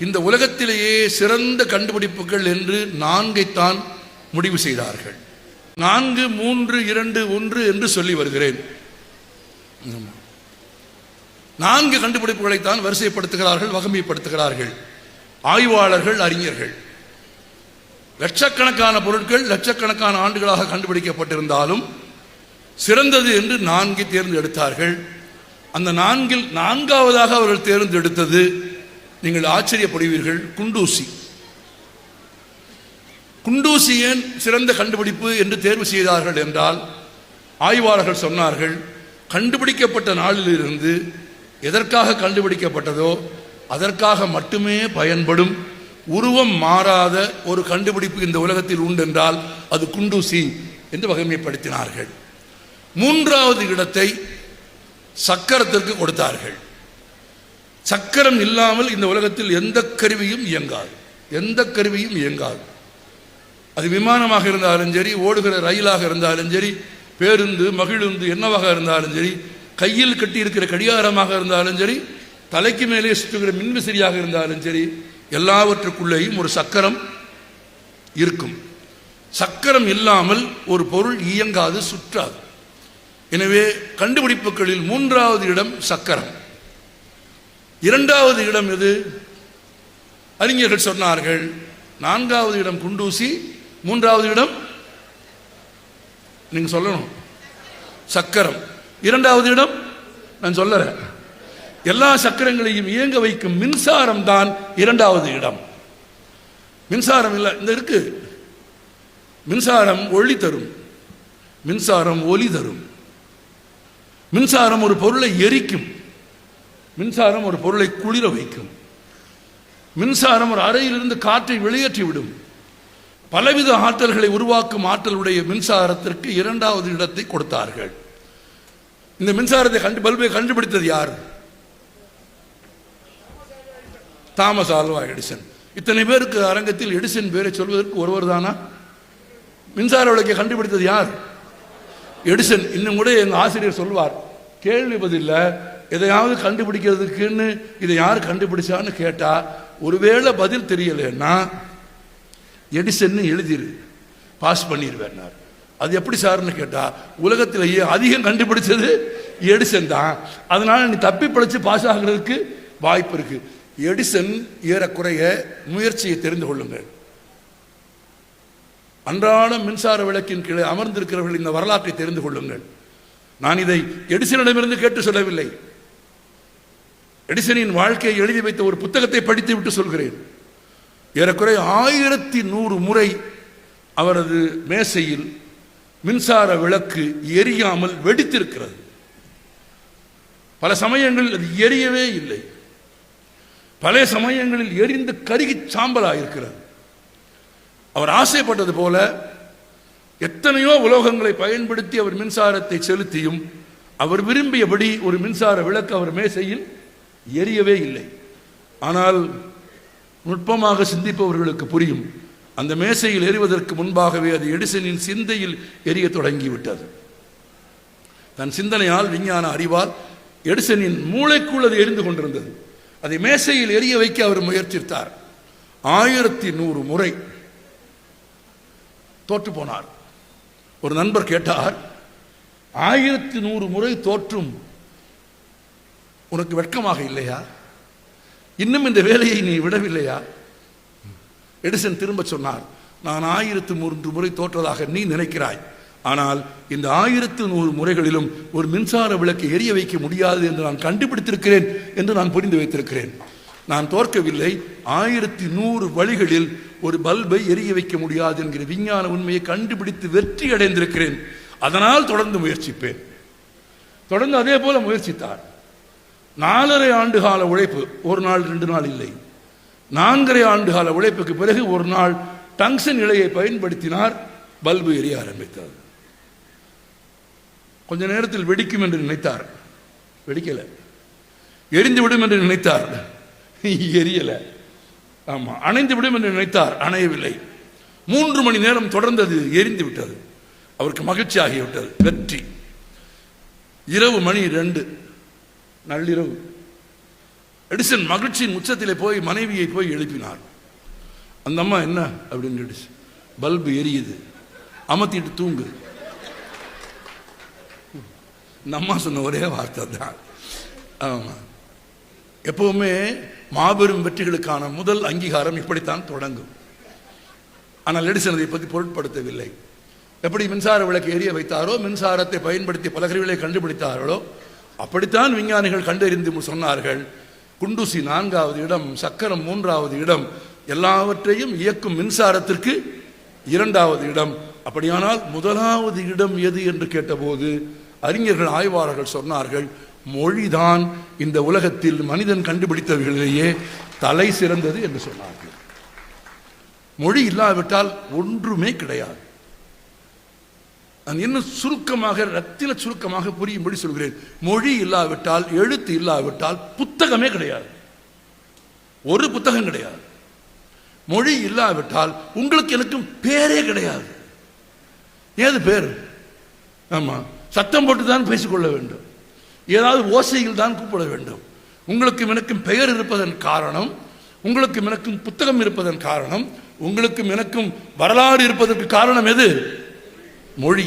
இந்த உலகத்திலேயே சிறந்த கண்டுபிடிப்புகள் என்று 4ஐத்தான் முடிவு செய்தார்கள். 4, 3, 2, 1 என்று சொல்லி வருகிறேன். 4 கண்டுபிடிப்புகளைத்தான் வரிசைப்படுத்துகிறார்கள், வகமைப்படுத்துகிறார்கள் ஆய்வாளர்கள், அறிஞர்கள். லட்சக்கணக்கான பொருட்கள் லட்சக்கணக்கான ஆண்டுகளாக கண்டுபிடிக்கப்பட்டிருந்தாலும் சிறந்தது என்று 4 தேர்ந்தெடுத்தார்கள். அந்த 4இல் 4ஆவதாக அவர்கள் தேர்ந்தெடுத்தது, நீங்கள் ஆச்சரியப்படுவீர்கள், குண்டூசி. குண்டூசி ஏன் சிறந்த கண்டுபிடிப்பு என்று தேர்வு செய்தார்கள் என்றால், ஆய்வாளர்கள் சொன்னார்கள், கண்டுபிடிக்கப்பட்ட நாளிலிருந்து எதற்காக கண்டுபிடிக்கப்பட்டதோ அதற்காக மட்டுமே பயன்படும் உருவம் மாறாத ஒரு கண்டுபிடிப்பு இந்த உலகத்தில் உண்டென்றால் அது குண்டூசி என்று வகைமைப்படுத்தினார்கள். 3வது இடத்தை சக்கரத்திற்கு கொடுத்தார்கள். சக்கரம் இல்லாமல் இந்த உலகத்தில் எந்த கருவியும் இயங்காது, எந்த கருவியும் இயங்காது. அது விமானமாக இருந்தாலும் சரி, ஓடுகிற ரயிலாக இருந்தாலும் சரி, பேருந்து, மகிழுந்து என்னவாக இருந்தாலும் சரி, கையில் கட்டி இருக்கிற கடிகாரமாக இருந்தாலும் சரி, தலைக்கு மேலே சுற்றுகிற மின்விசிறியாக இருந்தாலும் சரி, எல்லாவற்றுக்குள்ளேயும் ஒரு சக்கரம் இருக்கும். சக்கரம் இல்லாமல் ஒரு பொருள் இயங்காது, சுற்றாது. எனவே கண்டுபிடிப்புகளில் 3வது இடம் சக்கரம். 2வது இடம் எது? அறிஞர்கள் சொன்னார்கள் 4வது இடம் குண்டூசி, 3வது இடம் நீங்க சொல்லணும் சக்கரம். 2வது இடம் நான் சொல்லறேன். எல்லா சக்கரங்களையும் இயங்க வைக்கும் மின்சாரம் தான் 2வது இடம். மின்சாரம் இல்லை, இந்த இருக்கு. மின்சாரம் ஒளி தரும், மின்சாரம் ஒலி தரும். மின்சாரம் ஒரு பொருளை எரிக்கும், மின்சாரம் ஒரு பொருளை குளிர வைக்கும். மின்சாரம் ஒரு அறையிலிருந்து காற்றை வெளியேற்றி விடும். பலவித ஆற்றல்களை உருவாக்கும் ஆற்றலுடைய மின்சாரத்திற்கு 2வது இடத்தை கொடுத்தார்கள். இந்த மின்சாரத்தை பல்பை கண்டுபிடித்தது யார்? Thomas Alva Edison. இத்தனை பேருக்கு அரங்கத்தில் எடிசன் பேரை சொல்வதற்கு ஒருவர் தானா? மின்சார விளக்கை கண்டுபிடித்தது யார்? எடிசன். இன்னும் கூட எங்க ஆசிரியர் சொல்வார், கேள்வி பதில்ல எதையாவது கண்டுபிடிக்கிறதுக்குன்னு இதை யார் கண்டுபிடிச்சான்னு கேட்டா ஒருவேளை பதில் தெரியலன்னா எடிசன் எழுதிரு, பாஸ் பண்ணிடுவேன். அது எப்படி சார்னு கேட்டா, உலகத்திலேயே அதிகம் கண்டுபிடிச்சது எடிசன் தான், அதனால நீ தப்பி பிழைச்சு பாஸ் ஆகிறதுக்கு வாய்ப்பு இருக்கு. எடிசன் ஏறக்குறைய முயற்சியை தெரிந்து கொள்ளுங்கள். அன்றாட மின்சார விளக்கின் கீழே அமர்ந்திருக்கிறவர்கள் இந்த வரலாற்றை தெரிந்து கொள்ளுங்கள். நான் இதை எடிசனிடமிருந்து கேட்டு சொல்லவில்லை. எடிசனின் வாழ்க்கையை எழுதி வைத்த ஒரு புத்தகத்தை படித்து விட்டு சொல்கிறேன். ஏறக்குறைய 1100 முறை அவரது மேசையில் மின்சார விளக்கு எரியாமல் வெடித்திருக்கிறது. பல சமயங்களில் அது எரியவே இல்லை. பல சமயங்களில் எரிந்து கருகி சாம்பலாயிருக்கிறது. அவர் ஆசைப்பட்டது போல எத்தனையோ உலோகங்களை பயன்படுத்தி அவர் மின்சாரத்தை செலுத்தியும் அவர் விரும்பியபடி ஒரு மின்சார விளக்கு அவர் மேசையில் எரியவே இல்லை. ஆனால் நுட்பமாக சிந்திப்பவர்களுக்கு புரியும், அந்த மேசையில் எரிவதற்கு முன்பாகவே அது எடிசனின் சிந்தையில் எரிய தொடங்கிவிட்டது. தன் சிந்தனையால், விஞ்ஞான அறிவால் எடிசனின் மூளைக்குள் அது எரிந்து கொண்டிருந்தது. அதை மேசையில் எரிய வைக்க அவர் முயற்சித்தார். 1100 முறை தோற்று போனார். ஒரு நண்பர் கேட்டார், 1100 முறை தோற்றும் உனக்கு வெட்கமாக இல்லையா? இன்னும் இந்த வேலையை நீ விடவில்லையா? எடிசன் திரும்ப சொன்னார், நான் 1003 முறை தோற்றதாக நீ நினைக்கிறாய், ஆனால் இந்த 1100 முறைகளிலும் ஒரு மின்சார விளக்கை எரிய வைக்க முடியாது என்று நான் கண்டுபிடித்திருக்கிறேன் என்று நான் புரிந்து வைத்திருக்கிறேன். நான் தோற்கவில்லை, 1100 வழிகளில் ஒரு பல்பை எரிய வைக்க முடியாது என்கிற விஞ்ஞான உண்மையை கண்டுபிடித்து வெற்றி அடைந்திருக்கிறேன். அதனால் தொடர்ந்து முயற்சிப்பேன். தொடர்ந்து அதே போல முயற்சித்தார். 4.5 ஆண்டு கால உழைப்பு, ஒரு நாள் 2 நாள் இல்லை, 4.5 ஆண்டு கால உழைப்புக்கு பிறகு ஒரு நாள் டங்ஸ்டன் இழையை பயன்படுத்தினார். பல்பு எரிய ஆரம்பித்தது. கொஞ்ச நேரத்தில் வெடிக்கும் என்று நினைத்தார், வெடிக்கல. எரிந்து விடும் என்று நினைத்தார், எரியல. ஆமா, அணைந்து விடும் என்று நினைத்தார், அணையவில்லை. 3 மணி நேரம் தொடர்ந்தது, எரிந்து விட்டது. அவருக்கு மகிழ்ச்சி ஆகிவிட்டது, வெற்றி. இரவு மணி 2, நள்ளிரவு எடிசன் மகிழ்ச்சியின் உச்சத்திலே போய் மனைவியை போய் எழுப்பினார். அந்த அம்மா என்ன அப்படின்னு கேட்டுச்சு. பல்பு எரியுது, அமர்த்திட்டு தூங்கு. இந்த அம்மா சொன்ன ஒரே வார்த்தை தான். ஆமா, எப்பவுமே மாபெரும் வெற்றிகளுக்கான முதல் அங்கீகாரம் இப்படித்தான் தொடங்கும். ஆனால் எடிசன் அதை பற்றி பொருட்படுத்தவில்லை. எப்படி மின்சார விளக்கு எரிய வைத்தாரோ, மின்சாரத்தை பயன்படுத்தி பல கருவிகளை கண்டுபிடித்தார்களோ, அப்படித்தான் விஞ்ஞானிகள் கண்டறிந்து சொன்னார்கள். குண்டூசி 4வது இடம், சக்கரம் 3வது இடம், எல்லாவற்றையும் இயக்கும் மின்சாரத்திற்கு 2வது இடம். அப்படியானால் 1வது இடம் எது என்று கேட்டபோது அறிஞர்கள், ஆய்வாளர்கள் சொன்னார்கள், மொழிதான் இந்த உலகத்தில் மனிதன் கண்டுபிடித்தவர்களிலேயே தலை சிறந்தது என்று சொன்னார்கள். மொழி இல்லாவிட்டால் ஒன்றுமே கிடையாது. நான் இன்னும் சுருக்கமாக, ரத்தின சுருக்கமாக புரியும்படி சொல்கிறேன். மொழி இல்லாவிட்டால், எழுத்து இல்லாவிட்டால் புத்தகமே கிடையாது, ஒரு புத்தகம் கிடையாது. மொழி இல்லாவிட்டால் உங்களுக்கு எனக்கும் பேரே கிடையாது. ஏது பேர்? ஆமா, சத்தம் போட்டு தான் பேசிக்கொள்ள வேண்டும், ஏதாவது ஓசையில் தான் கூப்பிட வேண்டும். உங்களுக்கு எனக்கும் பெயர் இருப்பதன் காரணம், உங்களுக்கு எனக்கும் புத்தகம் இருப்பதன் காரணம், உங்களுக்கு எனக்கும் வரலாறு இருப்பதற்கு காரணம் எது? மொழி.